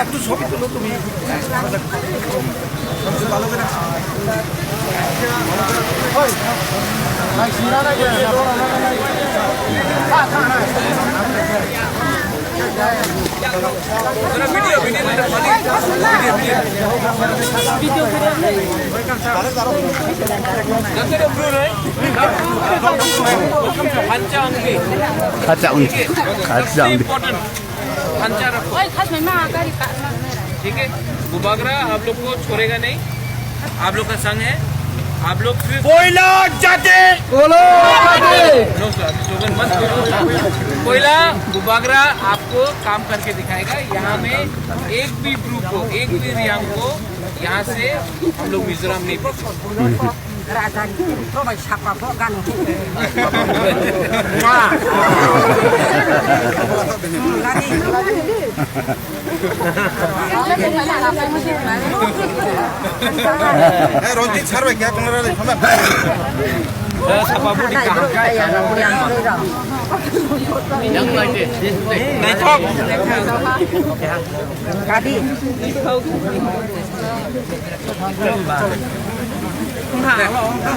একটু ছবি তুলো তুমি ভালো করে ठीक है बुबागरा आप लोग को छोड़ेगा नहीं आप लोग का संग है आप लोग कोयला जाते कोयला बुबागरा आपको काम करके दिखाएगा यहाँ में एक भी ब्रू को एक भी रियांग को यहाँ से हम लोग मिजोरम नहीं रंजीत सर क्या